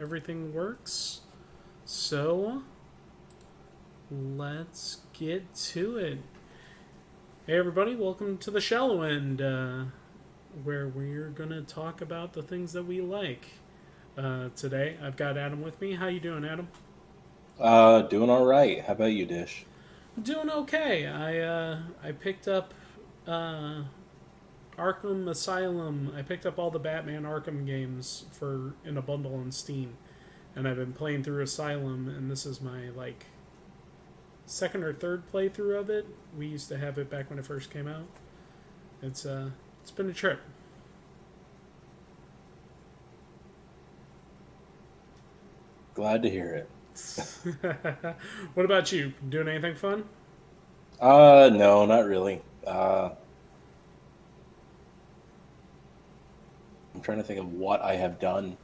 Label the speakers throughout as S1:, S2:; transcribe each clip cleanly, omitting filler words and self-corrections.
S1: Everything works. So let's get to it. Hey everybody, welcome to the Shallow End, where we're gonna talk about the things that we like. Today, I've got Adam with me. How you doing, Adam?
S2: Doing all right. How about you, Dish?
S1: Doing okay. I picked up uh, Arkham Asylum. I picked up all the Batman Arkham games for in a bundle on Steam, and I've been playing through Asylum, and this is my second or third playthrough of it. We used to have it back when it first came out. It's been a trip.
S2: Glad to hear it.
S1: What about you? Doing anything fun?
S2: No, not really. I'm trying to think of what I have done.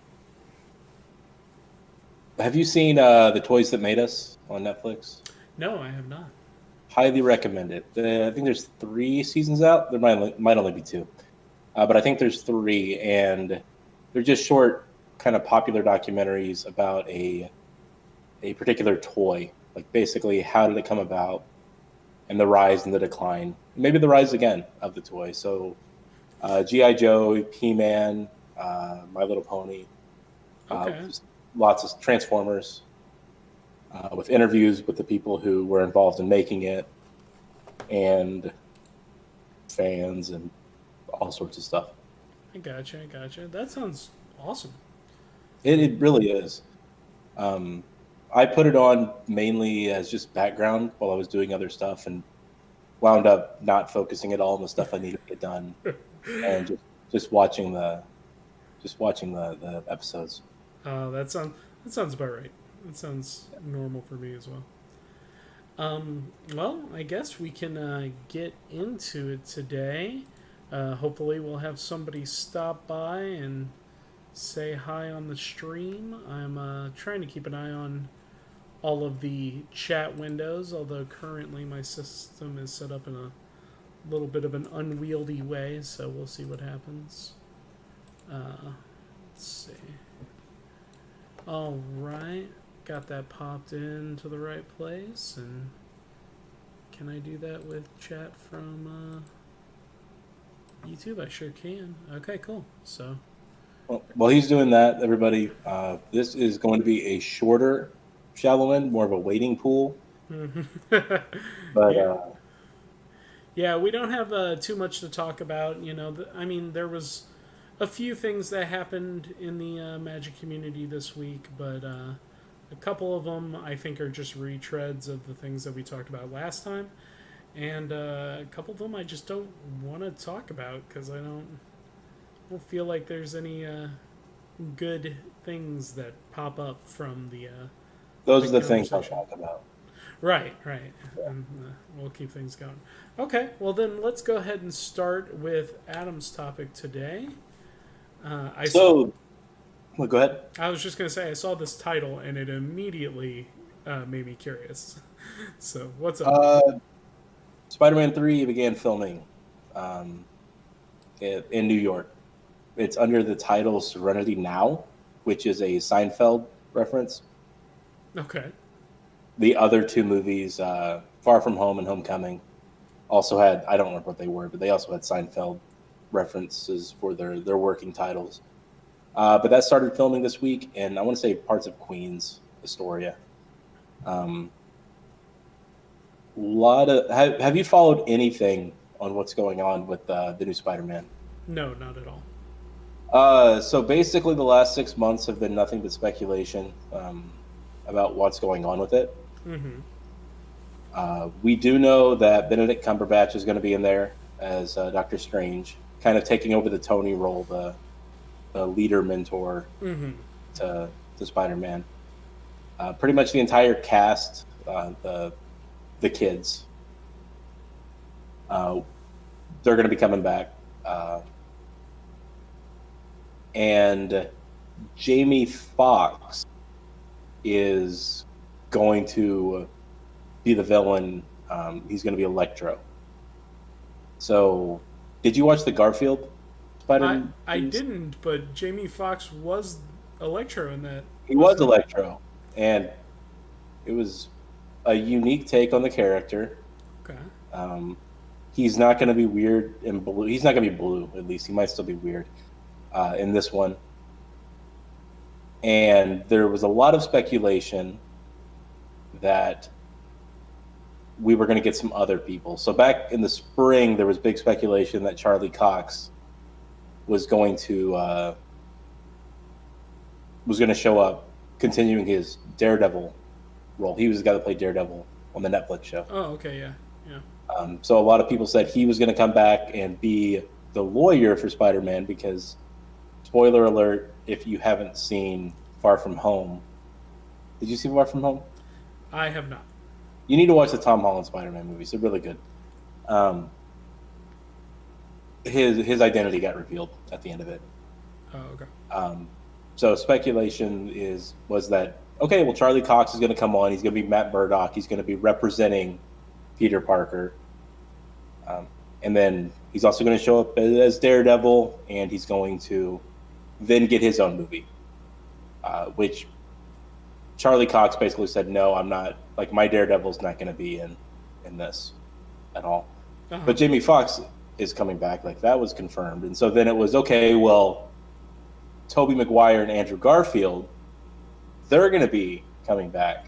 S2: Have you seen The Toys That Made Us on Netflix?
S1: No, I have not.
S2: Highly recommend it. I think there's 3 seasons out. There might only be two, but I think there's three, and they're just short, kind of popular documentaries about a particular toy. Like basically, how did it come about, and the rise and the decline, maybe the rise again of the toy. So, GI Joe, He Man, My Little Pony,
S1: Okay,
S2: just lots of Transformers, with interviews with the people who were involved in making it, and fans and all sorts of stuff.
S1: I gotcha. I gotcha. That sounds awesome.
S2: It really is. Um, I put it on mainly as just background while I was doing other stuff, and wound up not focusing at all on the stuff I needed to get done, and just watching the episodes.
S1: That sounds about right. That sounds normal for me as well. Well, I guess we can get into it today. Hopefully, we'll have somebody stop by and say hi on the stream. I'm trying to keep an eye on all of the chat windows, although currently my system is set up in a little bit of an unwieldy way, so we'll see what happens. Let's see. All right, got that popped into the right place, and can I do that with chat from YouTube? I sure can. Okay, cool. So,
S2: Well, while he's doing that, everybody, this is going to be a shorter shallow end, more of a waiting pool. But
S1: yeah, yeah, we don't have too much to talk about. I mean, there was a few things that happened in the Magic community this week, but a couple of them I think are just retreads of the things that we talked about last time, and a couple of them I just don't want to talk about because I don't feel like there's any good things that pop up from
S2: those
S1: the
S2: are the things I'll
S1: conversation.
S2: talk about.
S1: Right, right. And we'll keep things going. Okay, well then let's go ahead and start with Adam's topic today. Uh, I s-
S2: So, well, go ahead.
S1: I was just gonna say I saw this title and it immediately made me curious. So what's up?
S2: Uh, Spider-Man 3 began filming um, in New York. It's under the title Serenity Now, which is a Seinfeld reference.
S1: Okay,
S2: The other two movies, Far From Home and Homecoming, also had, I don't remember what they were, but they also had Seinfeld references for their working titles. But that started filming this week, and I want to say parts of Queens, Astoria. Um, lot of have you followed anything on what's going on with the new Spider-Man?
S1: no, not at all.
S2: So basically, the last 6 months have been nothing but speculation about what's going on with it.
S1: Mm-hmm.
S2: We do know that Benedict Cumberbatch is going to be in there as Doctor Strange, kind of taking over the Tony role, the leader mentor
S1: Mm-hmm.
S2: to Spider-Man. Pretty much the entire cast, the kids, uh, they're going to be coming back, and Jamie Foxx is going to be the villain. He's going to be Electro. So, did you watch the Garfield
S1: I
S2: Spider
S1: I
S2: movies?
S1: didn't, but Jamie Foxx was Electro in that.
S2: He was Electro, and it was a unique take on the character.
S1: Okay.
S2: He's not going to be weird in blue. He's not going to be blue, at least. He might still be weird in this one. And there was a lot of speculation that we were going to get some other people. So back in the spring, there was big speculation that Charlie Cox was going to show up, continuing his Daredevil role. He was the guy that played Daredevil on the Netflix show.
S1: Oh, okay, yeah.
S2: So a lot of people said he was going to come back and be the lawyer for Spider-Man because, spoiler alert, if you haven't seen Far From Home, did you see Far From Home?
S1: I have not.
S2: You need to watch the Tom Holland Spider-Man movies. They're really good. His identity got revealed at the end of it.
S1: Oh, okay.
S2: So speculation was that, okay, well, Charlie Cox is going to come on. He's going to be Matt Murdock. He's going to be representing Peter Parker. And then he's also going to show up as Daredevil, and he's going to then get his own movie, which Charlie Cox basically said, no, I'm not, like, my Daredevil's not going to be in this at all.
S1: Uh-huh.
S2: But Jamie Foxx is coming back. Like, that was confirmed. And so then it was, okay, well, Tobey Maguire and Andrew Garfield, they're going to be coming back.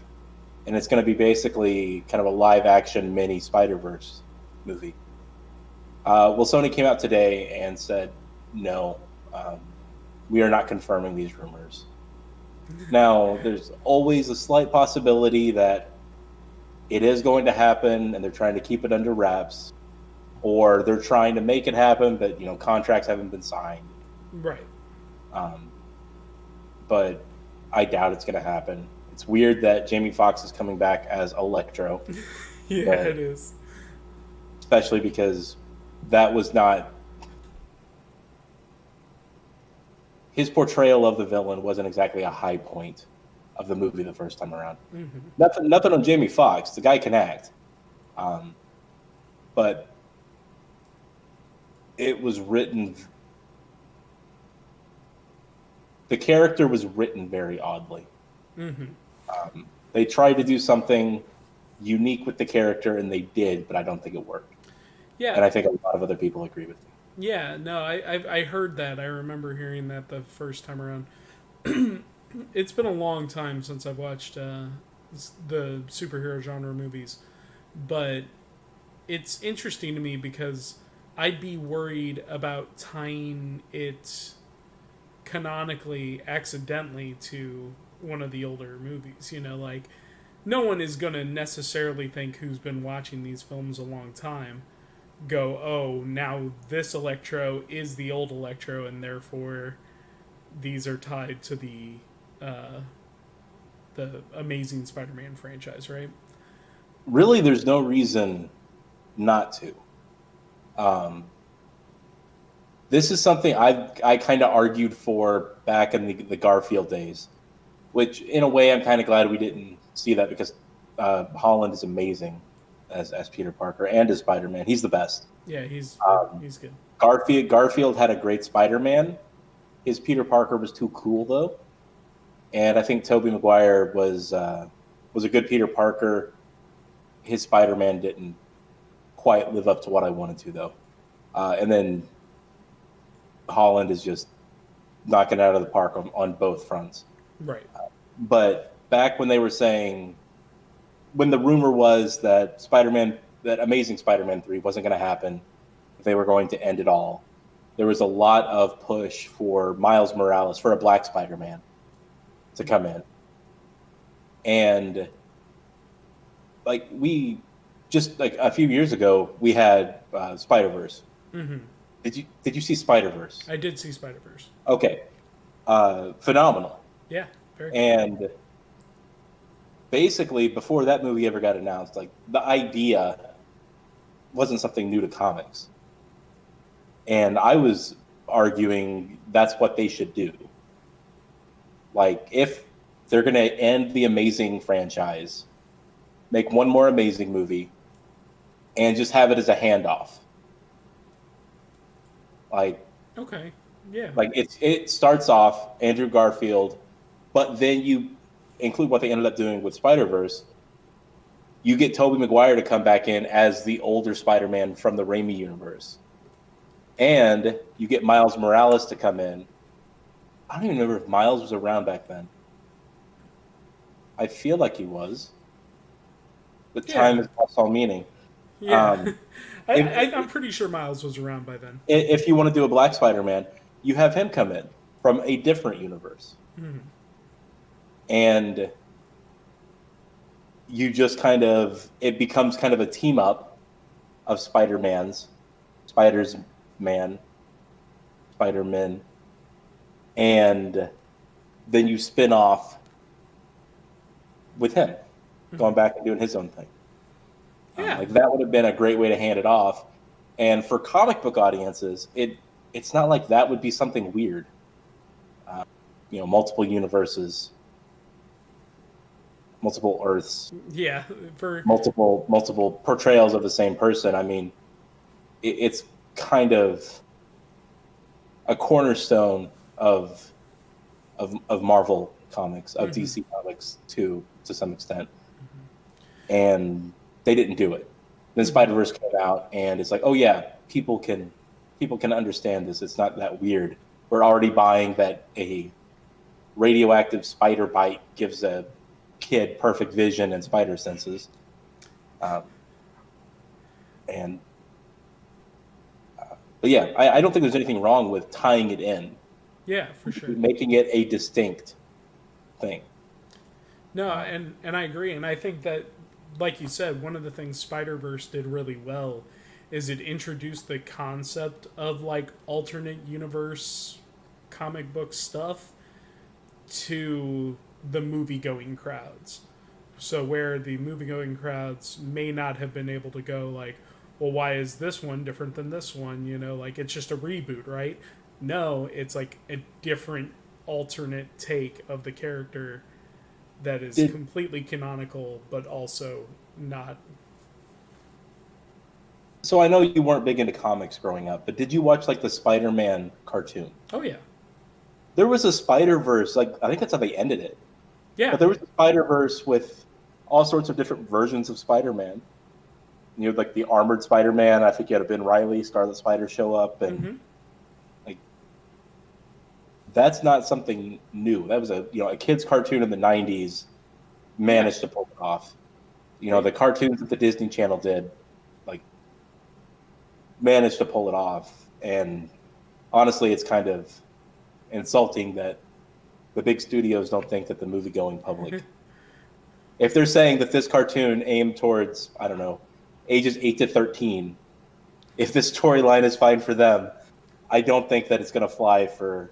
S2: And it's going to be basically kind of a live-action mini Spider-Verse movie. Well, Sony came out today and said, no, we are not confirming these rumors. Now, there's always a slight possibility that it is going to happen and they're trying to keep it under wraps, or they're trying to make it happen, but, contracts haven't been signed.
S1: Right.
S2: But I doubt it's going to happen. It's weird that Jamie Foxx is coming back as Electro.
S1: Yeah, it is.
S2: Especially because that was not... His portrayal of the villain wasn't exactly a high point of the movie the first time around.
S1: Mm-hmm.
S2: Nothing on Jamie Foxx. The guy can act. But it was written... The character was written very oddly.
S1: Mm-hmm.
S2: They tried to do something unique with the character, and they did, but I don't think it worked.
S1: Yeah.
S2: And I think a lot of other people agree with me.
S1: Yeah, no, I heard that. I remember hearing that the first time around. It's been a long time since I've watched the superhero genre movies, but it's interesting to me because I'd be worried about tying it canonically, accidentally, to one of the older movies. Like, no one is going to necessarily think, who's been watching these films a long time, go, oh, now this Electro is the old Electro, and therefore these are tied to the Amazing Spider-Man franchise, right?
S2: Really, there's no reason not to. This is something I kind of argued for back in the Garfield days, which in a way I'm kind of glad we didn't see that, because Holland is amazing as Peter Parker and as Spider-Man. He's the best.
S1: Yeah, he's good.
S2: Garfield had a great Spider-Man. His Peter Parker was too cool, though. And I think Tobey Maguire was a good Peter Parker. His Spider-Man didn't quite live up to what I wanted to, though. And then Holland is just knocking it out of the park on both fronts.
S1: Right.
S2: But back when they were saying, when the rumor was that that Amazing Spider-Man 3 wasn't going to happen, they were going to end it all, there was a lot of push for Miles Morales, for a Black Spider-Man, to come in. And just a few years ago, we had Spider-Verse.
S1: Mm-hmm.
S2: Did you see Spider-Verse?
S1: I did see Spider-Verse.
S2: Okay. Phenomenal.
S1: Yeah, very cool.
S2: And basically, before that movie ever got announced, the idea wasn't something new to comics. And I was arguing that's what they should do. If they're going to end the Amazing franchise, make one more Amazing movie, and just have it as a handoff.
S1: Okay, yeah.
S2: It starts off Andrew Garfield But then you include what they ended up doing with Spider-Verse. You get Tobey Maguire to come back in as the older Spider-Man from the Raimi universe. And you get Miles Morales to come in. I don't even remember if Miles was around back then. I feel like he was. The time has lost all meaning.
S1: Yeah. I'm pretty sure Miles was around by then.
S2: If you want to do a Black Spider-Man, you have him come in from a different universe.
S1: Mm-hmm.
S2: And you just it becomes kind of a team up of Spider-Mans, Spider-Men, and then you spin off with him going back and doing his own thing.
S1: Yeah.
S2: Like that would have been a great way to hand it off. And for comic book audiences, it's not like that would be something weird. Multiple universes, multiple Earths,
S1: yeah, for
S2: multiple portrayals of the same person. I mean, it's kind of a cornerstone of Marvel comics, of DC Comics to some extent, and they didn't do it. Then Spider-Verse came out, and it's like, oh yeah, people can understand this. It's not that weird. We're already buying that a radioactive spider bite gives a kid perfect vision and spider senses, but yeah, I don't think there's anything wrong with tying it in.
S1: Yeah, for sure.
S2: Making it a distinct thing.
S1: No, and I agree, and I think that, like you said, one of the things Spider-Verse did really well is it introduced the concept of like alternate universe comic book stuff to the movie-going crowds. So where the movie-going crowds may not have been able to go like, well, why is this one different than this one? Like it's just a reboot, right? No, it's like a different alternate take of the character that is completely canonical, but also not.
S2: So I know you weren't big into comics growing up, but did you watch like the Spider-Man cartoon?
S1: Oh yeah.
S2: There was a Spider-Verse, like I think that's how they ended it.
S1: Yeah.
S2: But there was a Spider-Verse with all sorts of different versions of Spider-Man. You had like the armored Spider-Man. I think you had a Ben Reilly, Scarlet Spider show up, and like that's not something new. That was a kid's cartoon in the '90s. Managed to pull it off. The cartoons that the Disney Channel did, like, managed to pull it off. And honestly, it's kind of insulting that the big studios don't think that the movie-going public, if they're saying that this cartoon aimed towards, I don't know, ages 8 to 13, if this storyline is fine for them, I don't think that it's going to fly for,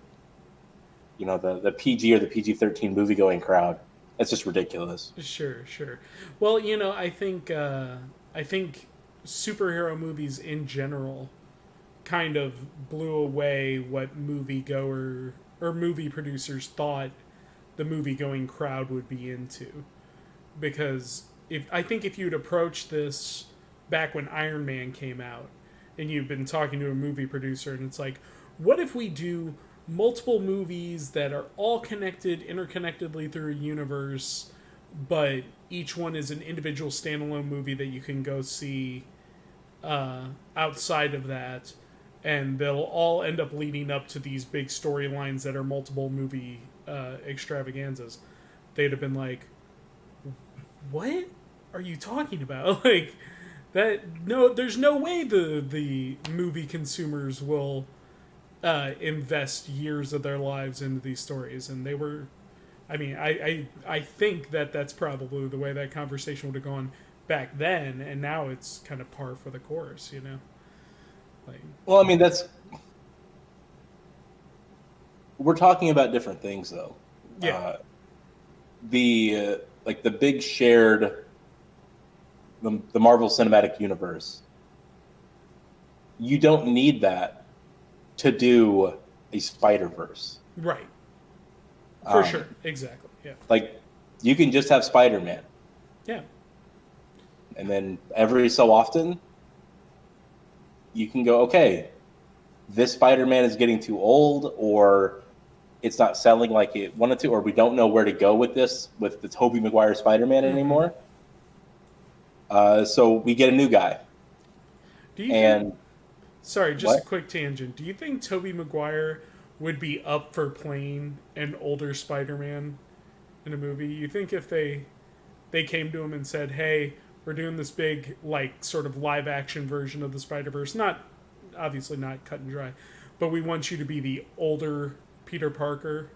S2: the PG or the PG-13 movie-going crowd. It's just ridiculous.
S1: Sure. Well, I think superhero movies in general kind of blew away what movie producers thought the movie-going crowd would be into. Because if you'd approached this back when Iron Man came out, and you've been talking to a movie producer, and it's like, what if we do multiple movies that are all connected interconnectedly through a universe, but each one is an individual standalone movie that you can go see outside of that, and they'll all end up leading up to these big storylines that are multiple movie extravaganzas. They'd have been like, what are you talking about? Like that? No, there's no way the movie consumers will invest years of their lives into these stories. And they were, I think that's probably the way that conversation would have gone back then, and now it's kind of par for the course, Like,
S2: well, we're talking about different things, though.
S1: Yeah.
S2: The big shared, the Marvel Cinematic Universe. You don't need that to do a Spider-Verse.
S1: Right. For sure. Exactly. Yeah.
S2: Like, you can just have Spider-Man.
S1: Yeah.
S2: And then every so often, you can go, okay, this Spider-Man is getting too old, or it's not selling like it wanted to, or we don't know where to go with this with the Tobey Maguire Spider-Man anymore. So we get a new guy.
S1: Do you
S2: And
S1: think? Sorry, just a
S2: what?
S1: quick tangent. Do you think Tobey Maguire would be up for playing an older Spider-Man in a movie? You think if they came to him and said, "Hey, we're doing this big like sort of live action version of the Spider-Verse, not obviously not cut and dry, but we want you to be the older Peter Parker."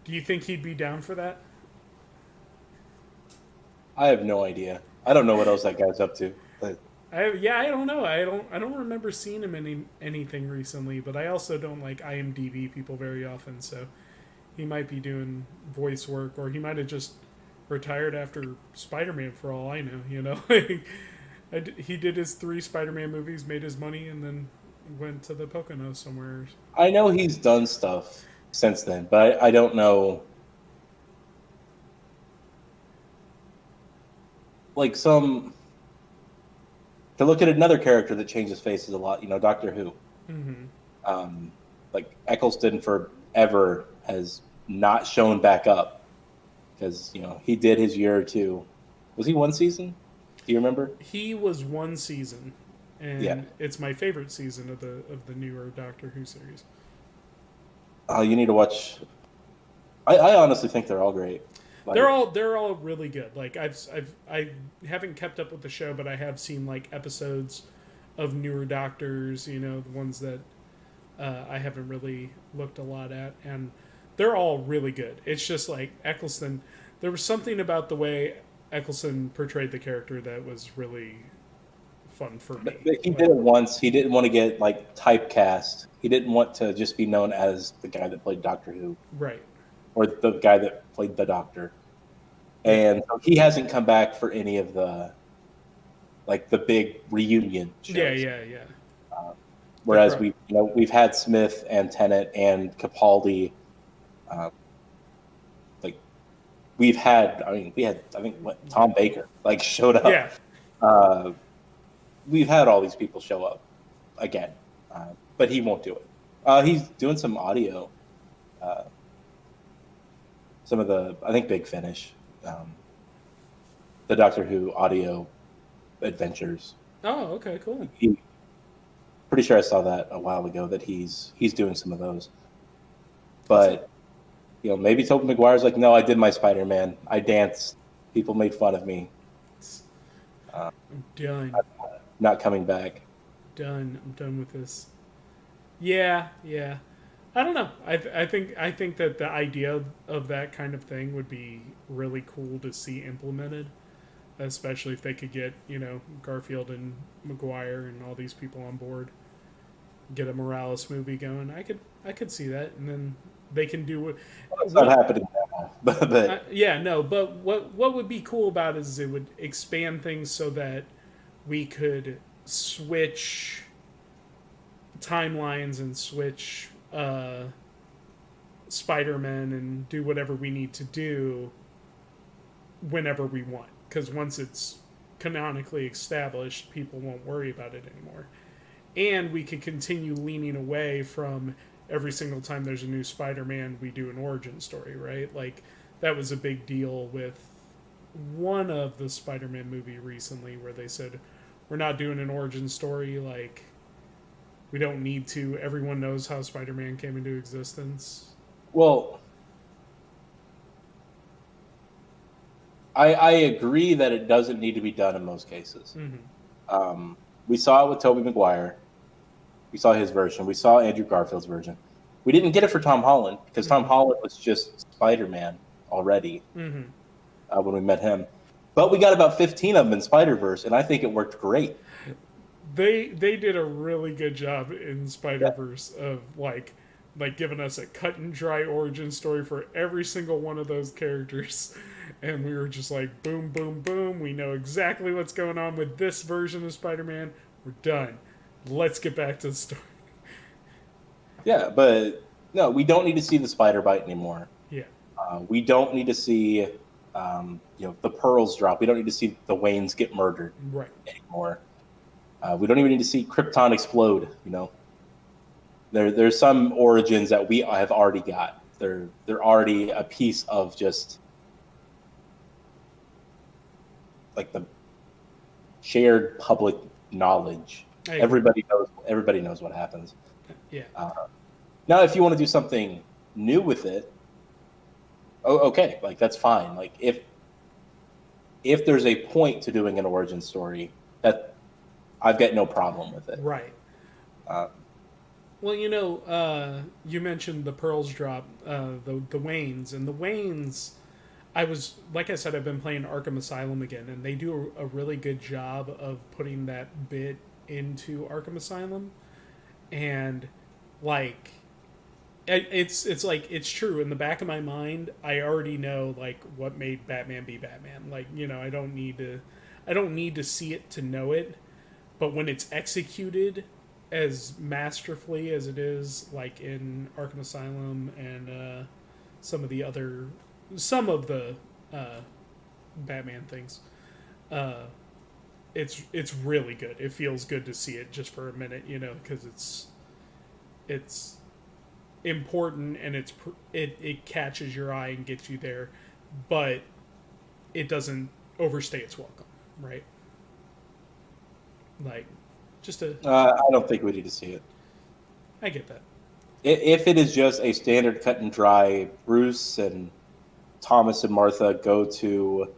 S1: Do you think he'd be down for that?
S2: I have no idea. I don't know what else that guy's up to. But
S1: I don't know. I don't remember seeing him in anything recently, but I also don't like IMDb people very often, so he might be doing voice work, or he might have just retired after Spider-Man for all I know, you know. He did his 3 Spider-Man movies, made his money, and then went to the Poconos somewhere.
S2: I know he's done stuff since then, but I don't know. Like some to look at another character that changes faces a lot, Doctor Who.
S1: Mm-hmm.
S2: Like Eccleston forever has not shown back up because he did his year or two. Was he one season? Do you remember?
S1: He was 1 season, and
S2: Yeah.
S1: it's my favorite season of the newer Doctor Who series.
S2: You need to watch. I honestly think they're all great. Like,
S1: They're all really good. Like I haven't kept up with the show, but I have seen like episodes of newer Doctors. You know, the ones that I haven't really looked a lot at, and they're all really good. It's just like Eccleston. There was something about the way Eccleston portrayed the character that was really fun for me.
S2: but he did it once. He didn't want to get like typecast. He didn't want to just be known as the guy that played Doctor Who
S1: Right.
S2: or the guy that played the Doctor. And so he hasn't come back for any of the big reunion shows.
S1: Yeah.
S2: Whereas
S1: Right.
S2: we've had Smith and Tennant and Capaldi. Like we had I think Tom Baker showed up.
S1: Yeah.
S2: We've had all these people show up again, but he won't do it. He's doing some audio. Some of I think Big Finish, the Doctor Who audio adventures.
S1: Oh, okay, cool.
S2: Pretty sure I saw that a while ago that he's doing some of those. But maybe Tobey Maguire's like, no, I did my Spider-Man. I danced. People made fun of me.
S1: I'm done.
S2: Not coming back.
S1: I'm done with this. Yeah. I don't know. I think that the idea of that kind of thing would be really cool to see implemented, especially if they could get Garfield and Maguire and all these people on board, get a Morales movie going. I could see that, and then they can do what.
S2: Well, it's not happening now. But
S1: Yeah, no. But what would be cool about it is it would expand things so that we could switch timelines and switch Spider-Man and do whatever we need to do whenever we want. Because once it's canonically established, people won't worry about it anymore. And we could continue leaning away from every single time there's a new Spider-Man, we do an origin story, right? Like, that was a big deal with one of the Spider-Man movie recently where they said, we're not doing an origin story, like, we don't need to. Everyone knows how Spider-Man came into existence.
S2: well, I agree that it doesn't need to be done in most cases.
S1: Mm-hmm.
S2: We saw it with Tobey Maguire. We saw his version. We saw Andrew Garfield's version. We didn't get it for Tom Holland because Tom Holland was just Spider-Man already
S1: Mm-hmm.
S2: When we met him. But we got about 15 of them in Spider-Verse, and I think it worked great.
S1: They did a really good job in Spider-Verse of like giving us a cut and dry origin story for every single one of those characters. And we were just like, boom, boom, boom. We know exactly what's going on with this version of Spider-Man. We're done. Let's get back to the story.
S2: Yeah, but no, we don't need to see the spider bite anymore.
S1: Yeah.
S2: We don't need to see, the pearls drop. We don't need to see the Waynes get murdered
S1: Right.
S2: anymore. We don't even need to see Krypton explode. There's some origins that we have already got They're already a piece of just like the shared public knowledge.
S1: I agree.
S2: Everybody knows what happens.
S1: Yeah.
S2: Now, if you want to do something new with it, okay, like that's fine. Like if there's a point to doing an origin story, that I've got no problem with it.
S1: Right.
S2: Uh,
S1: Well, you mentioned the Pearls drop, the Waynes, and the Waynes. Like I said, I've been playing Arkham Asylum again, and they do a really good job of putting that bit into Arkham Asylum, and like, it's like it's true in the back of my mind. I already know like what made Batman be Batman. Like I don't need to see it to know it, but when it's executed as masterfully as it is, like in Arkham Asylum and some of the Batman things, it's really good. It feels good to see it just for a minute, because it's important and it catches your eye and gets you there, but it doesn't overstay its welcome, right? Like, just a
S2: I don't think we need to see it.
S1: I get that.
S2: If it is just a standard cut and dry, Bruce and Thomas and Martha go to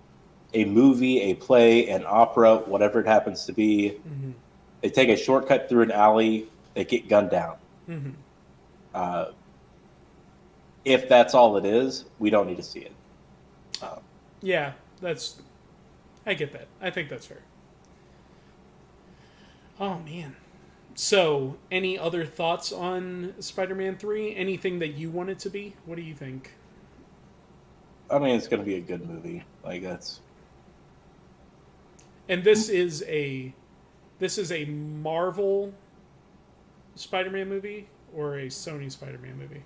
S2: a movie, a play, an opera, whatever it happens to be.
S1: Mm-hmm.
S2: They take a shortcut through an alley. They get gunned down.
S1: Mm-hmm.
S2: If that's all it is, we don't need to see it.
S1: Yeah, I get that. I think that's fair. Oh man. So, any other thoughts on Spider-Man 3? Anything that you want it to be? What do you think?
S2: I mean, it's going to be a good movie. Like that's.
S1: And this is a Marvel Spider-Man movie or a Sony Spider-Man movie?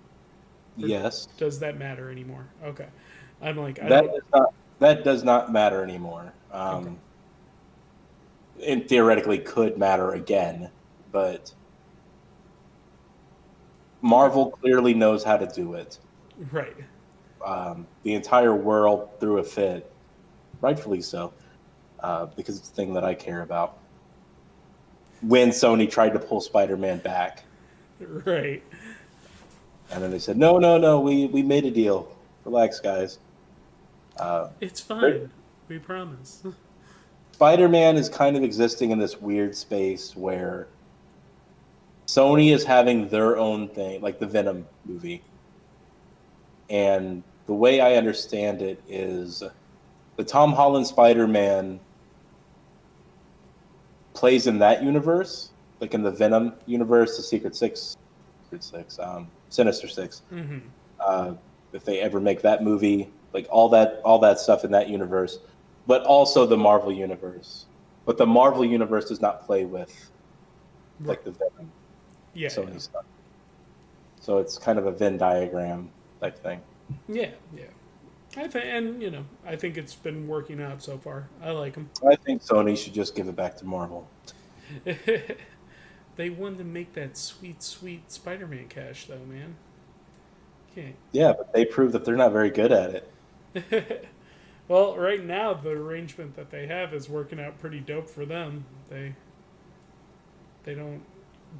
S1: Or
S2: Yes.
S1: does that matter anymore? Okay. I'm like,
S2: That does not matter anymore.
S1: Okay.
S2: It theoretically could matter again, but Marvel clearly knows how to do it.
S1: Right.
S2: The entire world threw a fit, rightfully so, because it's the thing that I care about. When Sony tried to pull Spider-Man back,
S1: Right.
S2: and then they said, "No, no, no, we made a deal. Relax, guys."
S1: It's fine. We promise.
S2: Spider-Man is kind of existing in this weird space where Sony is having their own thing, like the Venom movie. And the way I understand it is the Tom Holland Spider-Man plays in that universe, like in the Venom universe, the Sinister Six.
S1: Mm-hmm.
S2: If they ever make that movie, like all that stuff in that universe, but also the Marvel universe. But the Marvel universe does not play with like the Venom Sony stuff. So it's kind of a Venn diagram type thing.
S1: Yeah. I think it's been working out so far. I like them.
S2: I think Sony should just give it back to Marvel.
S1: They wanted to make that sweet, sweet Spider-Man cash, though, man. Okay.
S2: Yeah, but they prove that they're not very good at it.
S1: Well, right now the arrangement that they have is working out pretty dope for them. They don't.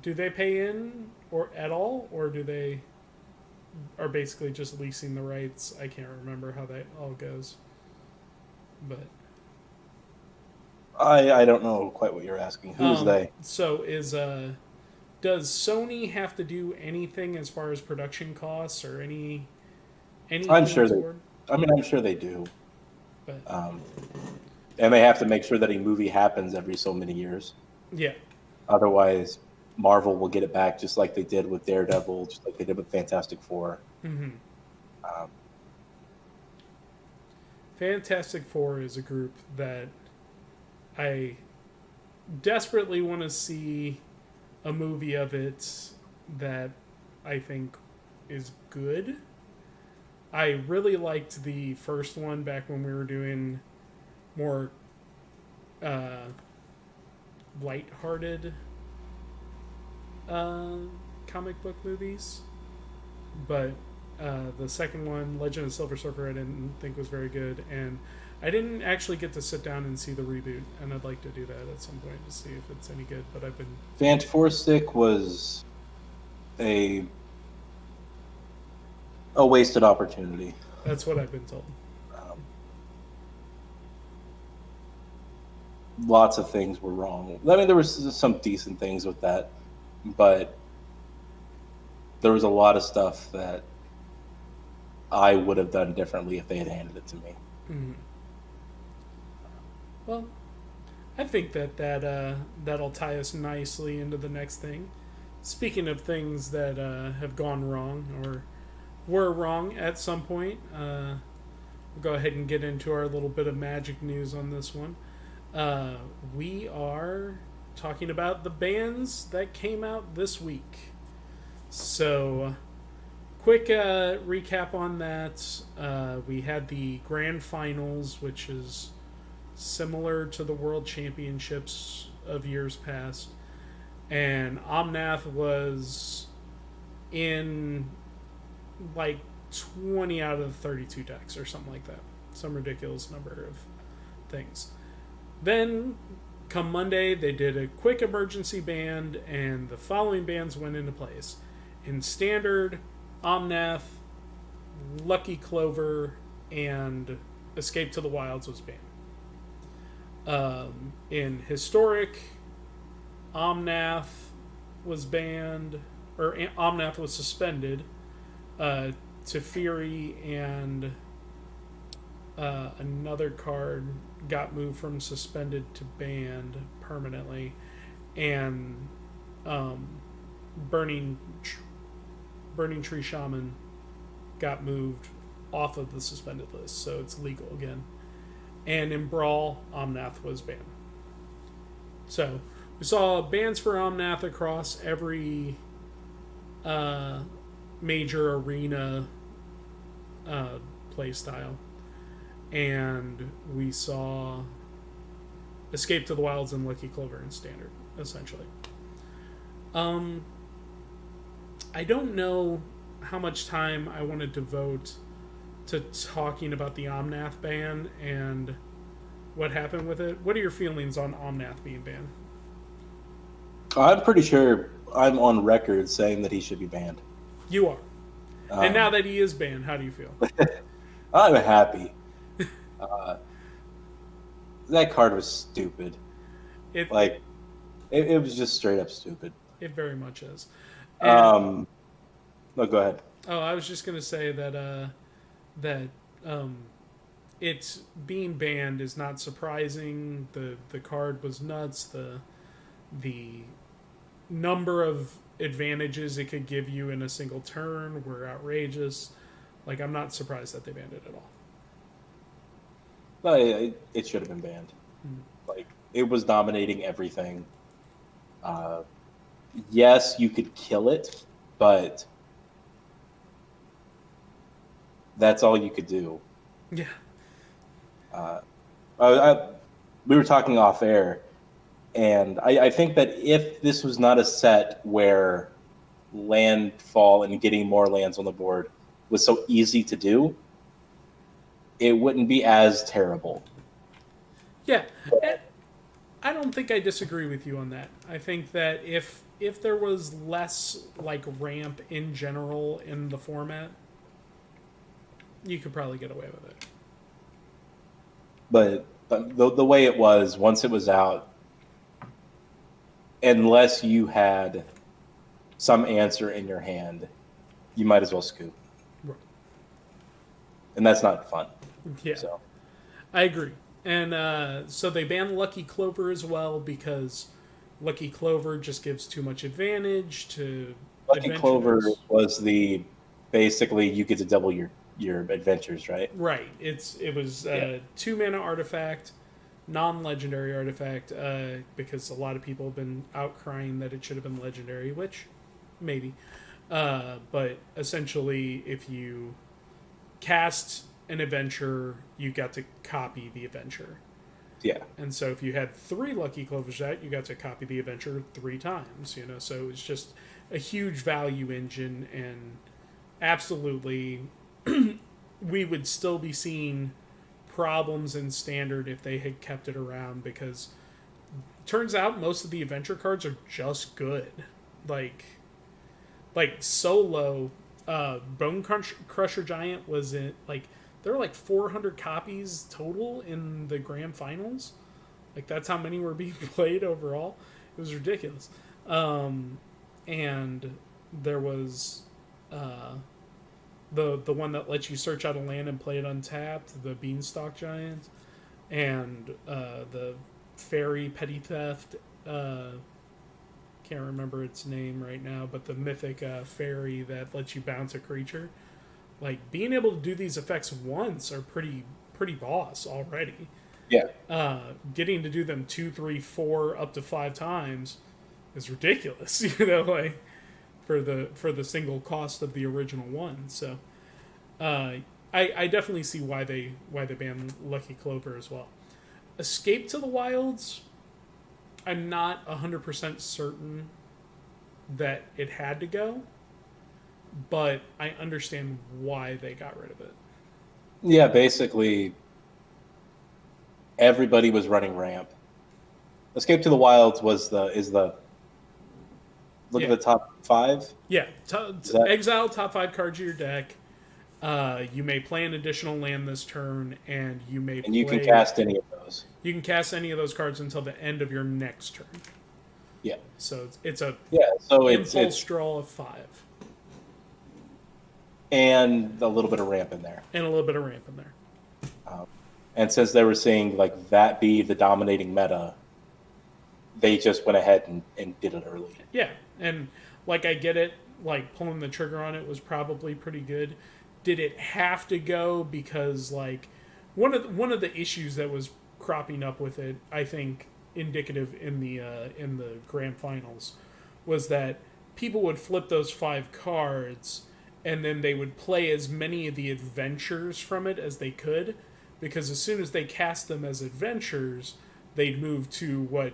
S1: Do they pay in or at all, or do they are basically just leasing the rights? I can't remember how that all goes. But
S2: I don't know quite what you're asking. Who's they?
S1: So does Sony have to do anything as far as production costs or any?
S2: I'm sure they. I mean, I'm sure they do.
S1: But
S2: and they have to make sure that a movie happens every so many years.
S1: yeah.
S2: Otherwise, Marvel will get it back just like they did with Daredevil, just like they did with Fantastic Four.
S1: Mm-hmm. Fantastic Four is a group that I desperately want to see a movie of it that I think is good. I really liked the first one back when we were doing more light-hearted comic book movies, but The second one, Legend of Silver Surfer, I didn't think was very good, and I didn't actually get to sit down and see the reboot, and I'd like to do that at some point to see if it's any good. But I've been
S2: Fantastic was a wasted opportunity.
S1: that's what I've been told.
S2: Lots of things were wrong. I mean, there was some decent things with that, but there was a lot of stuff that I would have done differently if they had handed it to me.
S1: Mm-hmm. Well, I think that'll tie us nicely into the next thing. Speaking of things that have gone wrong or were wrong at some point, we'll go ahead and get into our little bit of magic news on this one. We are talking about the bands that came out this week. So, quick recap on that. We had the grand finals, which is similar to the World Championships of years past. And Omnath was in like 20 out of the 32 decks or something like that. Some ridiculous number of things. Then, come Monday, they did a quick emergency band, and the following bands went into place. In Standard, Omnath, Lucky Clover, and Escape to the Wilds was banned. In Historic, Omnath was banned, or Omnath was suspended. Teferi and another card got moved from suspended to banned permanently, and Burning Tree Shaman got moved off of the suspended list, so it's legal again. And in Brawl, Omnath was banned. So we saw bans for Omnath across every major arena play style. And we saw Escape to the Wilds and Lucky Clover in Standard, essentially. I don't know how much time I want to devote to talking about the Omnath ban and what happened with it. What are your feelings on Omnath being banned?
S2: I'm pretty sure I'm on record saying that he should be banned.
S1: You are. And now that he is banned, how do you feel?
S2: I'm happy. That card was stupid. It was just straight up stupid.
S1: It very much is.
S2: No, go ahead.
S1: Oh, I was just gonna say that it's being banned is not surprising. The card was nuts. The number of advantages it could give you in a single turn were outrageous. Like, I'm not surprised that they banned it at all.
S2: No, it should have been banned. Like, it was dominating everything. Yes, you could kill it, but that's all you could do.
S1: Yeah.
S2: We were talking off air, and I think that if this was not a set where landfall and getting more lands on the board was so easy to do, it wouldn't be as terrible.
S1: Yeah. I don't think I disagree with you on that. I think that if there was less like ramp in general in the format, you could probably get away with it.
S2: But the way it was, once it was out, unless you had some answer in your hand, you might as well scoop.
S1: Right.
S2: And that's not fun.
S1: Yeah. So. I agree. And so they banned Lucky Clover as well because Lucky Clover just gives too much advantage to
S2: Lucky Clover was basically you get to double your adventures, right?
S1: Right. It was 2-mana artifact, non-legendary artifact, because a lot of people have been outcrying that it should have been legendary, which maybe. But essentially, if you cast an adventure, you got to copy the adventure.
S2: Yeah.
S1: And so if you had 3 Lucky Clovers out, you got to copy the adventure 3 times, so it's just a huge value engine, and absolutely, we would still be seeing problems in standard if they had kept it around, because turns out most of the adventure cards are just good. Like solo, Bone Crusher Giant was in like there were like 400 copies total in the grand finals. Like that's how many were being played overall. It was ridiculous. And there was the one that lets you search out a land and play it untapped, the Beanstalk Giant, and the Fairy Petty Theft. Can't remember its name right now, but the mythic fairy that lets you bounce a creature. Like being able to do these effects once are pretty boss already.
S2: Yeah.
S1: Getting to do them 2, 3, 4, up to 5 times is ridiculous. You know, like for the single cost of the original one. So, I definitely see why they banned Lucky Clover as well. Escape to the Wilds, I'm not 100% certain that it had to go, but I understand why they got rid of it.
S2: Yeah, basically, everybody was running ramp. Escape to the Wilds look at the top 5.
S1: Yeah, exile top 5 cards of your deck. You may play an additional land this turn, and
S2: you can cast any of those.
S1: You can cast any of those cards until the end of your next turn.
S2: Yeah.
S1: So it's a
S2: impulse
S1: draw of 5.
S2: And a little bit of ramp in there. And since they were seeing like that be the dominating meta, they just went ahead and did it early.
S1: Yeah, and like I get it, like pulling the trigger on it was probably pretty good. Did it have to go? Because like one of the issues that was cropping up with it, I think indicative in the grand finals, was that people would flip those 5 cards and then they would play as many of the adventures from it as they could, because as soon as they cast them as adventures, they'd move to what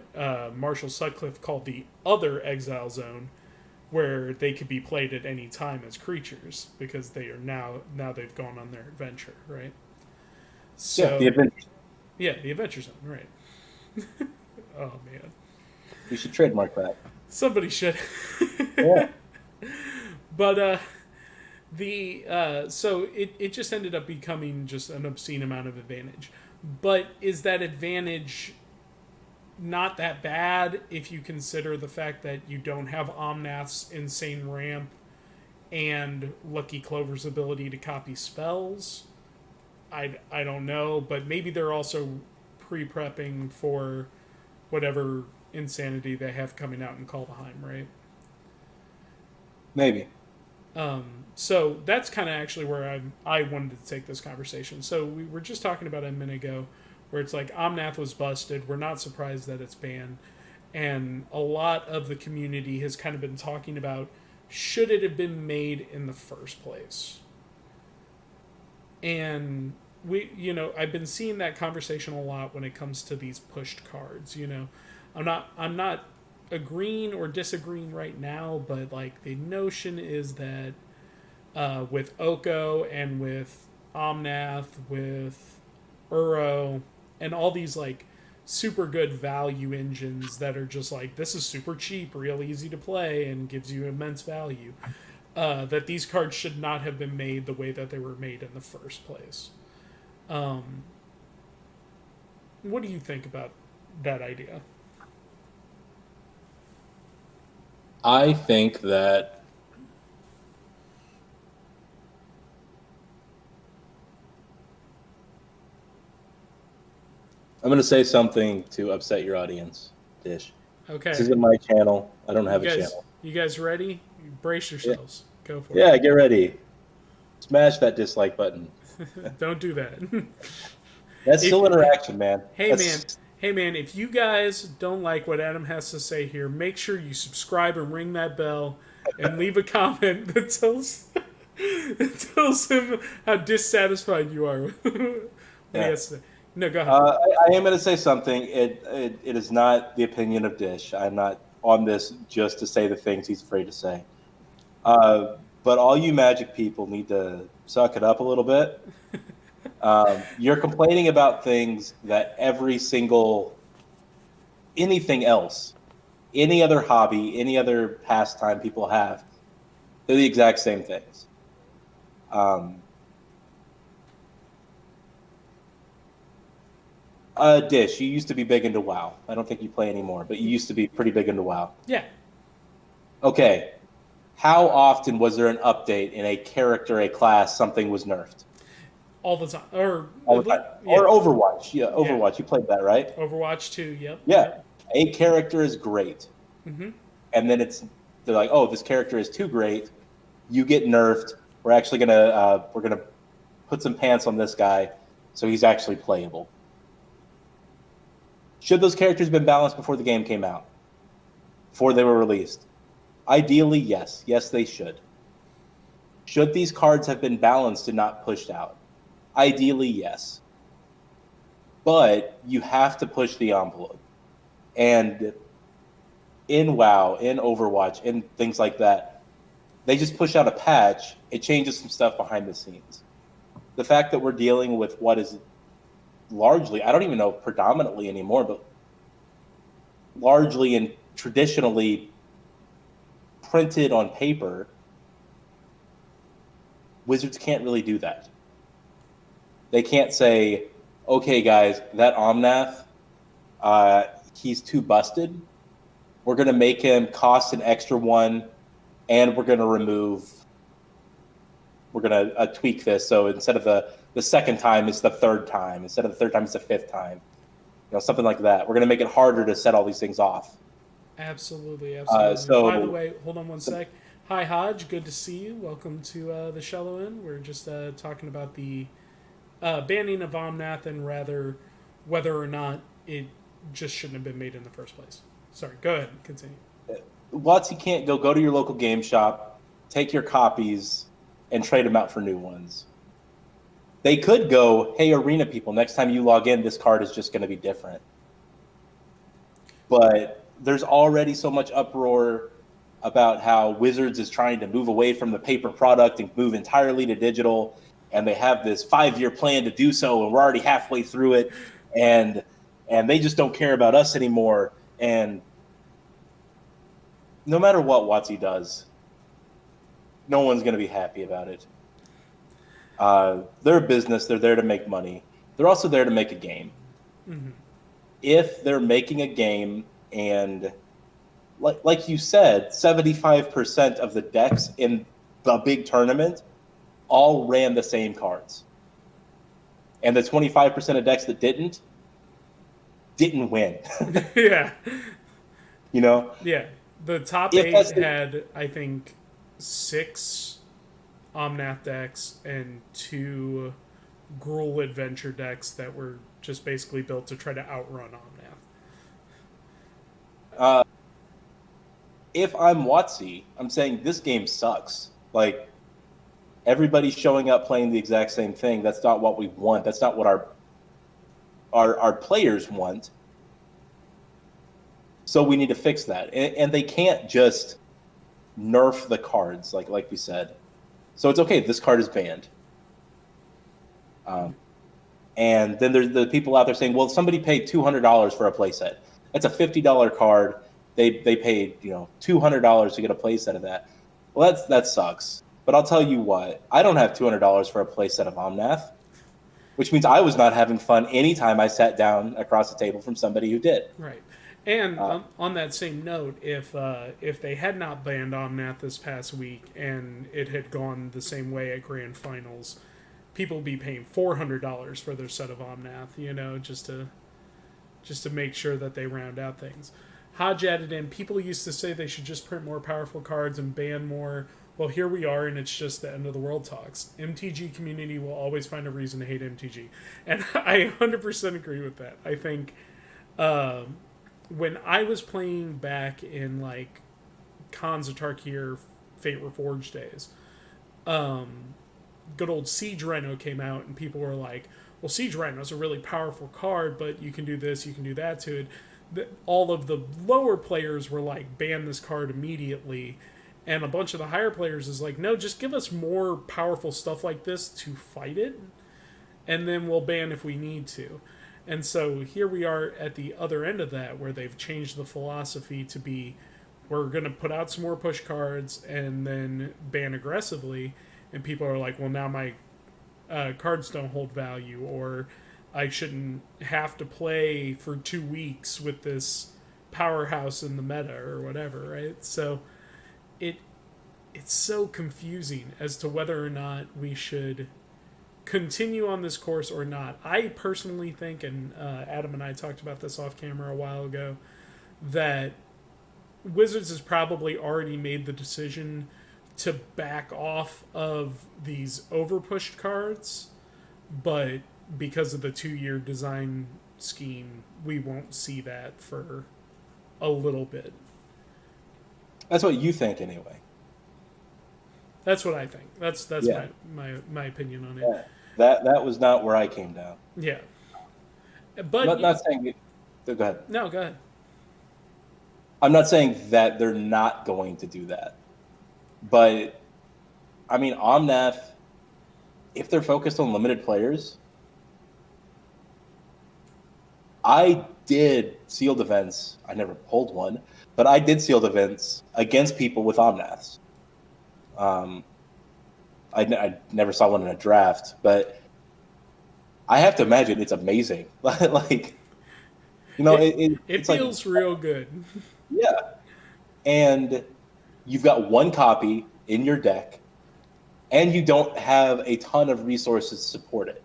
S1: Marshall Sutcliffe called the other exile zone, where they could be played at any time as creatures, because they are now they've gone on their adventure, right? So,
S2: yeah, the adventure.
S1: Yeah, the adventure zone, right? Oh man,
S2: we should trademark that.
S1: Somebody should.
S2: Yeah.
S1: But so it just ended up becoming just an obscene amount of advantage. But is that advantage not that bad if you consider the fact that you don't have Omnath's insane ramp and Lucky Clover's ability to copy spells? I don't know, but maybe they're also pre-prepping for whatever insanity they have coming out in Kaldheim, right?
S2: Maybe.
S1: So that's kind of actually where I wanted to take this conversation. So we were just talking about a minute ago where it's like Omnath was busted. We're not surprised that it's banned. And a lot of the community has kind of been talking about, should it have been made in the first place? And I've been seeing that conversation a lot when it comes to these pushed cards. I'm not agreeing or disagreeing right now, but like the notion is that with Oko and with Omnath, with Uro, and all these like super good value engines that are just like, this is super cheap, real easy to play, and gives you immense value, that these cards should not have been made the way that they were made in the first place. What do you think about that idea?
S2: I think that I'm going to say something to upset your audience, Dish.
S1: Okay.
S2: This isn't my channel. I don't have a channel.
S1: You guys ready? Brace yourselves.
S2: Yeah.
S1: Go for it.
S2: Yeah, get ready. Smash that dislike button.
S1: Don't do that.
S2: That's still interaction, man.
S1: Hey man, if you guys don't like what Adam has to say here, make sure you subscribe and ring that bell and leave a comment that tells him how dissatisfied you are with what he has to say. No, go ahead.
S2: I am going to say something. It is not the opinion of Dish. I'm not on this just to say the things he's afraid to say. But but all you Magic people need to suck it up a little bit. You're complaining about things that anything else, any other hobby, any other pastime people have, they're the exact same things. Dish, you used to be big into WoW. I don't think you play anymore, but you used to be pretty big into WoW.
S1: Yeah.
S2: Okay. How often was there an update in a character, a class, something was nerfed?
S1: All the time. Or
S2: All the time.
S1: yeah.
S2: Or Overwatch. Yeah, Overwatch. Yeah. You played that, right?
S1: Overwatch 2, yep.
S2: Yeah.
S1: Yep.
S2: A character is great.
S1: Mm-hmm.
S2: And then they're like, oh, this character is too great. You get nerfed. We're actually gonna put some pants on this guy so he's actually playable. Should those characters have been balanced before the game came out? Before they were released? Ideally, yes. Yes, they should. Should these cards have been balanced and not pushed out? Ideally, yes. But you have to push the envelope. And in WoW, in Overwatch, in things like that, they just push out a patch. It changes some stuff behind the scenes. The fact that we're dealing with what is largely, I don't even know predominantly anymore, but largely and traditionally printed on paper, Wizards can't really do that. They can't say, okay, guys, that Omnath, he's too busted. We're going to make him cost an extra one, and we're going to tweak this. So instead of the second time, it's the third time. Instead of the third time, it's the fifth time. Something like that. We're going to make it harder to set all these things off.
S1: Absolutely.
S2: So,
S1: by the way, hold on one sec. Hi, Hodge. Good to see you. Welcome to the Shallow End. We're just talking about the banning of Omnath and rather whether or not it just shouldn't have been made in the first place. Sorry, go ahead. Continue.
S2: WotC can't go to your local game shop, take your copies, and trade them out for new ones. They could go, hey, Arena people, next time you log in, this card is just going to be different. But there's already so much uproar about how Wizards is trying to move away from the paper product and move entirely to digital, and they have this 5-year plan to do so, and we're already halfway through it, and they just don't care about us anymore. And no matter what WotC does, no one's going to be happy about it. They're a business. They're there to make money. They're also there to make a game. Mm-hmm. If they're making a game and, like you said, 75% of the decks in the big tournament all ran the same cards. And the 25% of decks that didn't win.
S1: Yeah.
S2: Yeah.
S1: The top 8 had, I think, 6 Omnath decks and 2 Gruul Adventure decks that were just basically built to try to outrun Omnath.
S2: If I'm WotC, I'm saying this game sucks. Like, everybody's showing up playing the exact same thing. That's not what we want. That's not what our players want. So we need to fix that. And they can't just nerf the cards, like we said. So it's okay, this card is banned. And then there's the people out there saying, well, somebody paid $200 for a playset. That's a $50 card. They paid $200 to get a playset of that. Well, that sucks. But I'll tell you what, I don't have $200 for a playset of Omnath, which means I was not having fun anytime I sat down across the table from somebody who did.
S1: Right. And on that same note, if they had not banned Omnath this past week and it had gone the same way at Grand Finals, people would be paying $400 for their set of Omnath, just to make sure that they round out things. Hodge added in, people used to say they should just print more powerful cards and ban more. Well, here we are, and it's just the end of the world talks. MTG community will always find a reason to hate MTG. And I 100% agree with that. I think when I was playing back in, Khans of Tarkir, Fate Reforged days, good old Siege Rhino came out, and people were like, well, Siege Rhino's a really powerful card, but you can do this, you can do that to it. All of the lower players were like, ban this card immediately. And a bunch of the higher players is like, no, just give us more powerful stuff like this to fight it, and then we'll ban if we need to. And so here we are at the other end of that, where they've changed the philosophy to be, we're going to put out some more push cards and then ban aggressively. And people are like, well, now my cards don't hold value, or I shouldn't have to play for 2 weeks with this powerhouse in the meta or whatever, right? So it's so confusing as to whether or not we should continue on this course or not. I personally think, and Adam and I talked about this off camera a while ago, that Wizards has probably already made the decision to back off of these overpushed cards, but because of the 2-year design scheme, we won't see that for a little bit.
S2: That's what you think, anyway.
S1: That's what I think. That's
S2: Yeah.
S1: my opinion on it.
S2: Yeah. That was not where I came down.
S1: Yeah. But
S2: Not saying. Go ahead.
S1: no, go ahead.
S2: I'm not saying that they're not going to do that, but I mean, Omnath, if they're focused on limited players, I did sealed events. I never pulled one, but I did sealed events against people with Omnaths. I never saw one in a draft, but I have to imagine it's amazing. Like, you know,
S1: it
S2: it's
S1: feels
S2: like,
S1: real good.
S2: yeah. And you've got one copy in your deck, and you don't have a ton of resources to support it.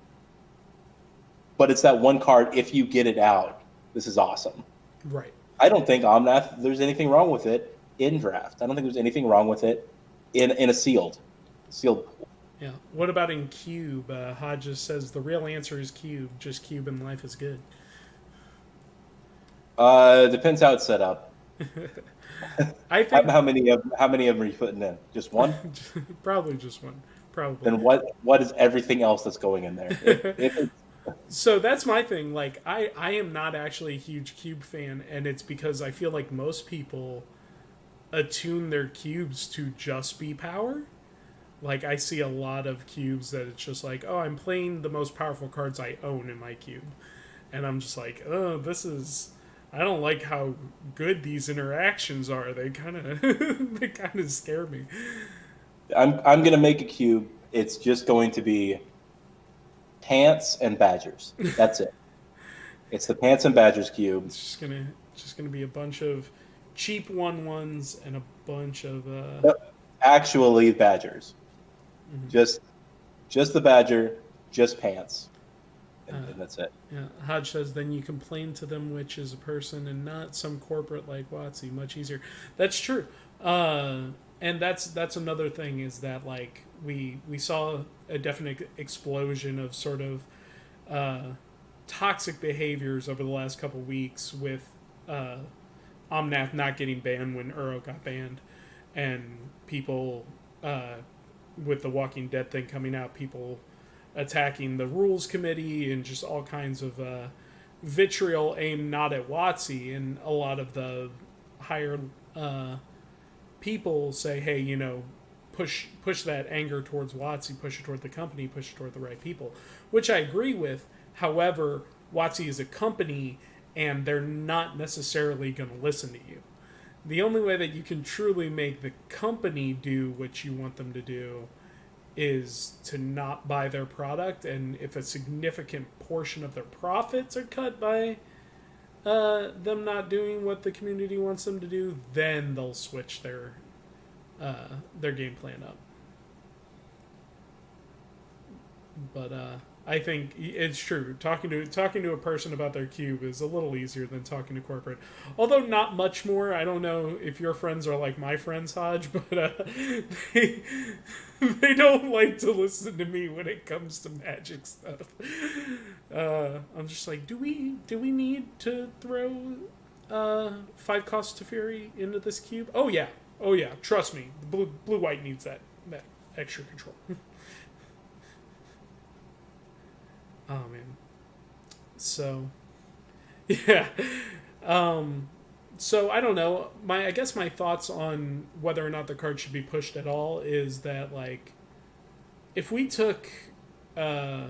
S2: But it's that one card, if you get it out, this is awesome.
S1: Right.
S2: I don't think Omnath, there's anything wrong with it in draft. I don't think there's anything wrong with it in a sealed pool.
S1: Yeah. What about in Cube? Hodges says the real answer is Cube. Just Cube and life is good.
S2: Depends how it's set up.
S1: I think
S2: How many of them are you putting in? Just one?
S1: probably just one. Probably.
S2: Then what is everything else that's going in there? If it's,
S1: So that's my thing. Like, I am not actually a huge Cube fan, and it's because I feel like most people attune their cubes to just be power. Like, I see a lot of cubes that it's just like, oh, I'm playing the most powerful cards I own in my cube. And I'm just like, oh, this is... I don't like how good these interactions are. They kind of scare me.
S2: I'm gonna make a cube. It's just going to be pants and badgers. That's it. It's the pants and badgers cube.
S1: It's just gonna be a bunch of cheap 1/1s and a bunch of
S2: Actually, badgers.
S1: Mhm.
S2: Just the badger, just pants, and that's it.
S1: Yeah, Hodge says then you complain to them, which is a person and not some corporate like WotC. Much easier. That's true. And that's another thing is that like we saw a definite explosion of sort of toxic behaviors over the last couple weeks with Omnath not getting banned when Uro got banned, and people with the Walking Dead thing coming out, people attacking the rules committee and just all kinds of vitriol aimed not at WotC. And a lot of the higher people say, hey, you know, push that anger towards WotC, push it toward the company, push it toward the right people, which I agree with. However, WotC is a company, and they're not necessarily going to listen to you. The only way that you can truly make the company do what you want them to do is to not buy their product, and if a significant portion of their profits are cut by them not doing what the community wants them to do, then they'll switch their game plan up. But I think it's true. Talking to a person about their cube is a little easier than talking to corporate. Although not much more. I don't know if your friends are like my friends, Hodge, but they don't like to listen to me when it comes to Magic stuff. I'm just like, do we need to throw 5 cost Teferi into this cube? Oh yeah. Trust me, the blue white needs that extra control. Oh man. So yeah. So I don't know. I guess my thoughts on whether or not the card should be pushed at all is that, like, if we took uh,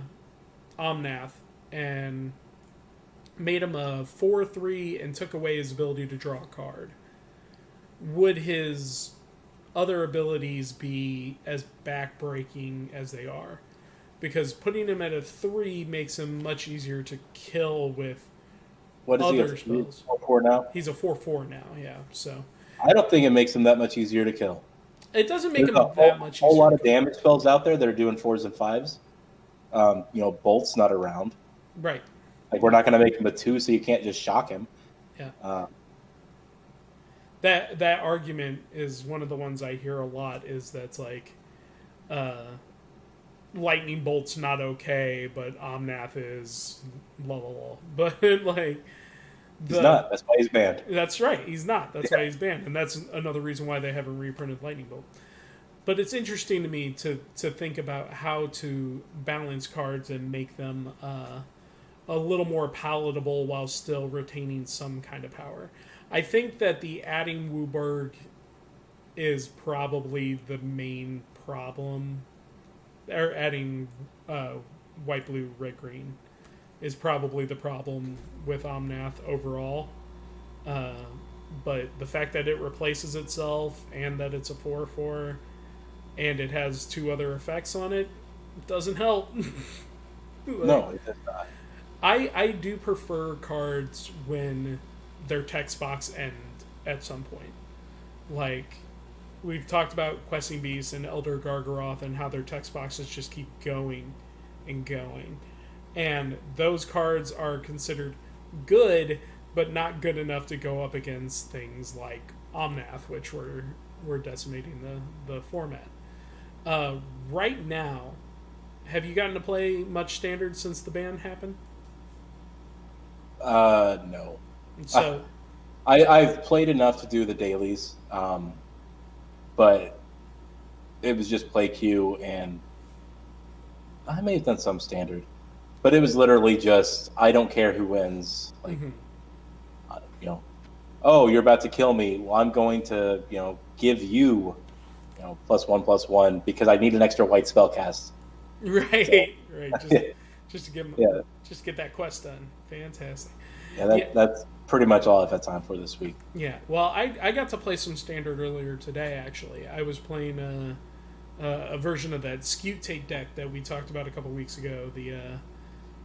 S1: Omnath and made him a 4/3 and took away his ability to draw a card, would his other abilities be as backbreaking as they are? Because putting him at a 3 makes him much easier to kill with
S2: What is he,
S1: other
S2: a
S1: spells.
S2: 4 now?
S1: He's a 4/4 now, yeah. So
S2: I don't think it makes him that much easier to kill.
S1: it doesn't make
S2: There's
S1: him that much easier.
S2: whole lot
S1: to
S2: of
S1: kill.
S2: damage spells out there that are doing 4s and 5s. Bolt's not around.
S1: Right.
S2: Like, we're not going to make him a 2, so you can't just shock him.
S1: Yeah. That argument is one of the ones I hear a lot. Is that's like, lightning bolt's not okay, but Omnath is blah blah blah. But like,
S2: He's not. That's why he's banned.
S1: That's right. He's not. That's why he's banned, and that's another reason why they haven't reprinted Lightning Bolt. But it's interesting to me to think about how to balance cards and make them a little more palatable while still retaining some kind of power. I think that the adding Wooburg is probably the main problem. Or adding white, blue, red, green is probably the problem with Omnath overall. But the fact that it replaces itself and that it's a 4/4 and it has 2 other effects on it doesn't help.
S2: No, it does not.
S1: I do prefer cards when their text box end at some point. Like, we've talked about Questing Beasts and Elder Gargaroth and how their text boxes just keep going and going. And those cards are considered good, but not good enough to go up against things like Omnath, which were decimating the format. Right now, have you gotten to play much Standard since the ban happened?
S2: No.
S1: So
S2: I've played enough to do the dailies, but it was just play queue, and I may have done some Standard. But it was literally just, I don't care who wins. Like, oh, you're about to kill me. Well, I'm going to, give you, +1/+1 because I need an extra white spell cast.
S1: right, just to get just get that quest done. Fantastic.
S2: Yeah, that's pretty much all I've had time for this week.
S1: Yeah, well, I got to play some Standard earlier today. Actually, I was playing a version of that Scutate deck that we talked about a couple weeks ago.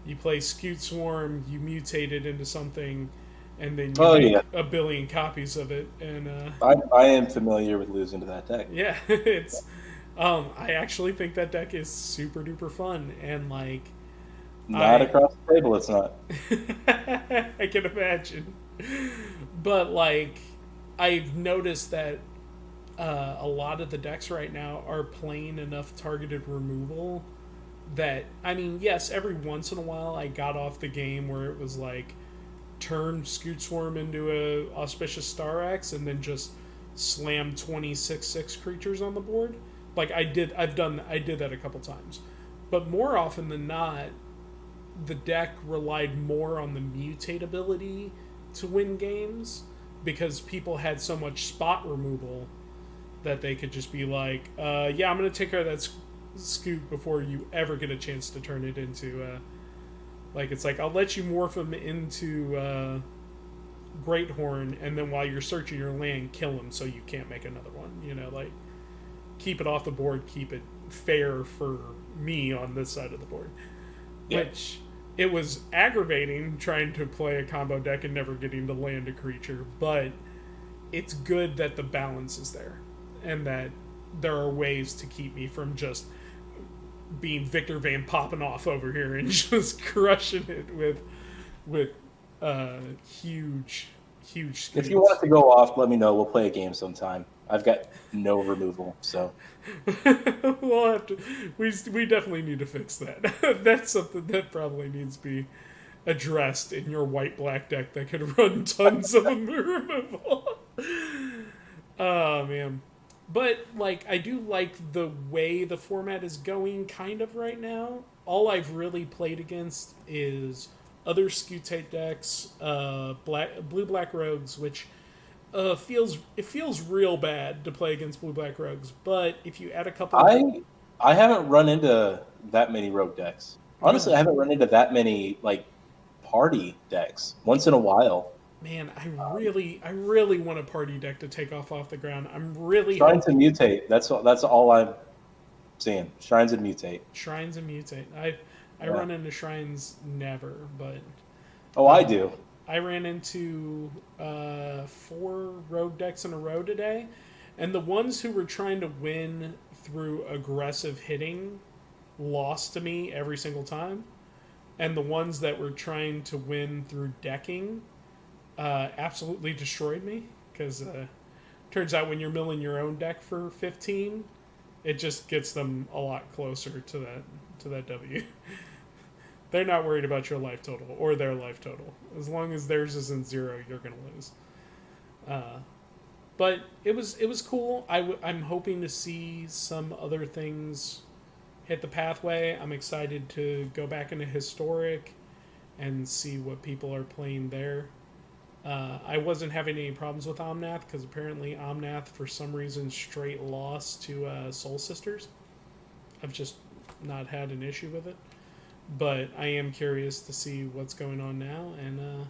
S1: You play Scute Swarm, you mutate it into something, and then you make a billion copies of it. And
S2: I am familiar with losing to that deck.
S1: Yeah, it's. I actually think that deck is super duper fun, and like.
S2: Not across the table, it's not.
S1: I can imagine, but like, I've noticed that a lot of the decks right now are playing enough targeted removal that, I mean, yes, every once in a while I got off the game where it was like turn Scute Swarm into a Auspicious Star Axe and then just slam 26/6 creatures on the board. Like I did that a couple times, but more often than not, the deck relied more on the mutate ability to win games because people had so much spot removal that they could just be like, yeah, I'm going to take care of that Scoot before you ever get a chance to turn it into, like, it's like, I'll let you morph him into Greathorn, and then while you're searching your land, kill him so you can't make another one. Like, keep it off the board, keep it fair for me on this side of the board. Yeah. Which, it was aggravating trying to play a combo deck and never getting to land a creature, but it's good that the balance is there and that there are ways to keep me from just being Victor Van popping off over here and just crushing it with huge schemes.
S2: If you want to go off, let me know. We'll play a game sometime. I've got no removal, so
S1: we'll have to. We definitely need to fix that. That's something that probably needs to be addressed in your white-black deck that could run tons of removal. Oh man, but like I do like the way the format is going, kind of right now. All I've really played against is other Scutate decks, blue-black rogues, which feels real bad to play against blue black rogues, but if you add a couple of
S2: I haven't run into that many rogue decks. Honestly,
S1: really,
S2: I haven't run into that many like party decks. Once in a while,
S1: man, I really want a party deck to take off the ground. I'm really
S2: Shrines and
S1: hoping
S2: Mutate. That's all I'm seeing. Shrines and Mutate.
S1: Shrines and Mutate. I
S2: Yeah.
S1: run into Shrines never, but
S2: Oh, I do.
S1: I ran into 4 rogue decks in a row today, and the ones who were trying to win through aggressive hitting lost to me every single time, and the ones that were trying to win through decking absolutely destroyed me because turns out when you're milling your own deck for 15, it just gets them a lot closer to that W. They're not worried about your life total or their life total. As long as theirs isn't 0, you're gonna lose. But it was cool. I'm hoping to see some other things hit the pathway. I'm excited to go back into historic and see what people are playing there. I wasn't having any problems with Omnath because apparently Omnath, for some reason, straight lost to Soul Sisters. I've just not had an issue with it. But I am curious to see what's going on now, and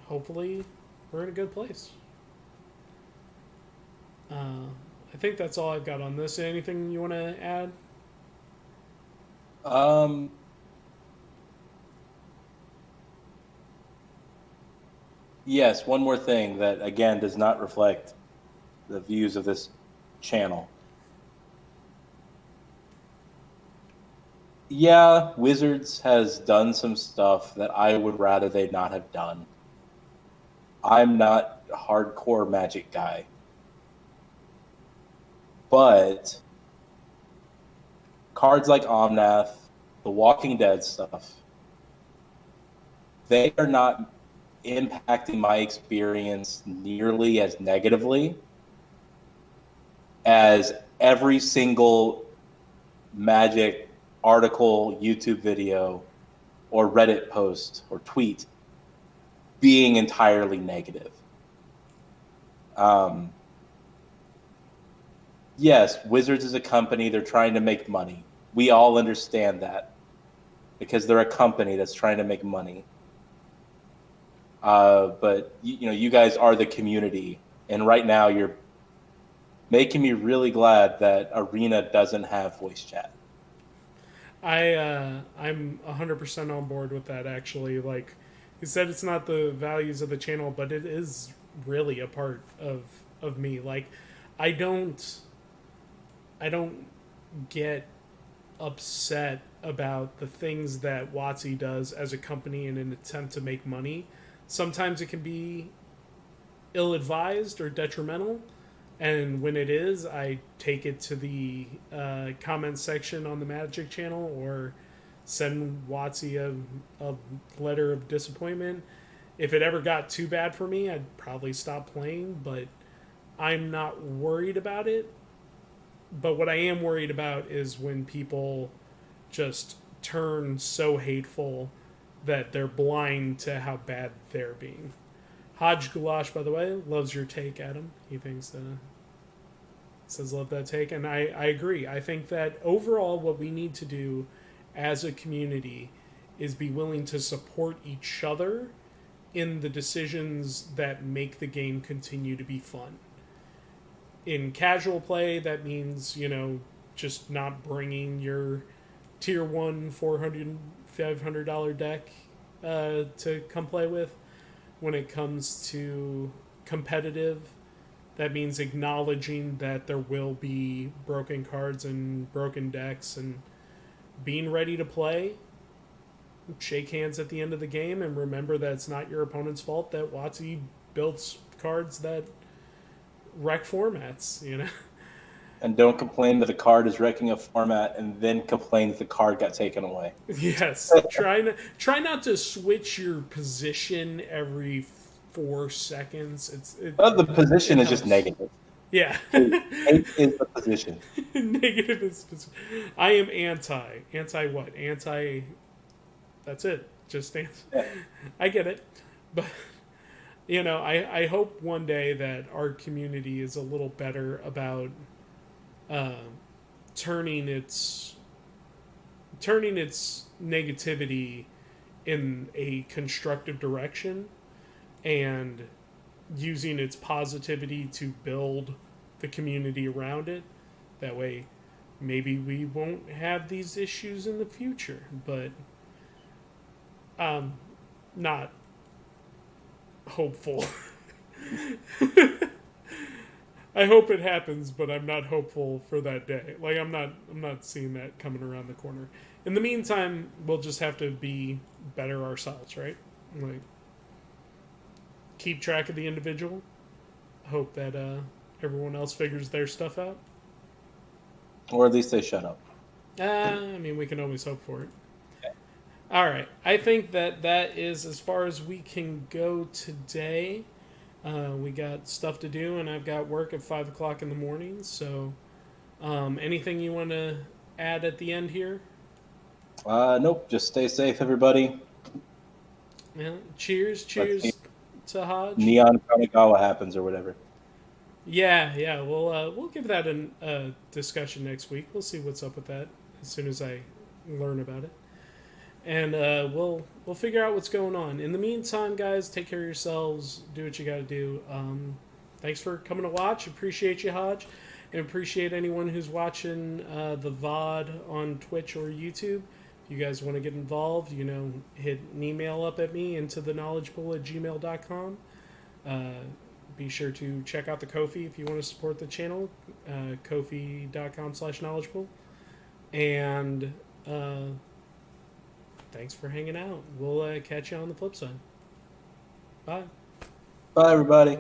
S1: hopefully we're in a good place. I think that's all I've got on this. Anything you want to add?
S2: Um, yes, one more thing that again does not reflect the views of this channel. Yeah, Wizards has done some stuff that I would rather they not have done. I'm not a hardcore Magic guy. But cards like Omnath, the Walking Dead stuff, they are not impacting my experience nearly as negatively as every single Magic article, YouTube video, or Reddit post or tweet being entirely negative. Yes, Wizards is a company. They're trying to make money. We all understand that because they're a company that's trying to make money. But you guys are the community, and right now you're making me really glad that Arena doesn't have voice chat.
S1: I'm 100% on board with that. Actually, like you said, it's not the values of the channel, but it is really a part of me. Like, I don't I don't get upset about the things that WotC does as a company in an attempt to make money. Sometimes it can be ill-advised or detrimental, and when it is, I take it to the comment section on the Magic channel or send WotC a letter of disappointment. If it ever got too bad for me, I'd probably stop playing, but I'm not worried about it. But what I am worried about is when people just turn so hateful that they're blind to how bad they're being. Hodge Goulash, by the way, loves your take, Adam. He thinks says love that take, and I agree. I think that overall, what we need to do as a community is be willing to support each other in the decisions that make the game continue to be fun. In casual play, that means, just not bringing your tier 1 $400, $500 deck to come play with. When it comes to competitive, that means acknowledging that there will be broken cards and broken decks and being ready to play. Shake hands at the end of the game and remember that it's not your opponent's fault that WotC builds cards that wreck formats.
S2: And don't complain that a card is wrecking a format and then complain that the card got taken away.
S1: Yes. Try not to switch your position every 4 seconds.
S2: The position is just negative.
S1: Yeah.
S2: Hate is the position.
S1: Negative is. I am anti. Anti what? Anti. That's it. Just anti.
S2: Yeah.
S1: I get it, but you know, I hope one day that our community is a little better about uh, turning its negativity in a constructive direction and using its positivity to build the community around it. That way, maybe we won't have these issues in the future. But not hopeful. I hope it happens, but I'm not hopeful for that day. Like I'm not seeing that coming around the corner. In the meantime, we'll just have to be better ourselves, right? Like keep track of the individual. Hope that everyone else figures their stuff out.
S2: Or at least they shut up.
S1: I mean, we can always hope for it. All right. I think that is as far as we can go today. We got stuff to do, and I've got work at 5 o'clock in the morning. So, anything you want to add at the end here?
S2: Nope. Just stay safe, everybody.
S1: Yeah. Cheers to Hodge.
S2: Neon Kanagawa happens or whatever.
S1: Yeah. We'll give that a discussion next week. We'll see what's up with that as soon as I learn about it. And we'll figure out what's going on. In the meantime, guys, take care of yourselves. Do what you got to do. Thanks for coming to watch. Appreciate you, Hodge, and appreciate anyone who's watching the VOD on Twitch or YouTube. If you guys want to get involved, hit an email up at me into theknowledgepool@gmail.com. Be sure to check out the Ko-fi if you want to support the channel. Ko-fi.com/knowledgepool. And thanks for hanging out. We'll catch you on the flip side. Bye.
S2: Bye, everybody.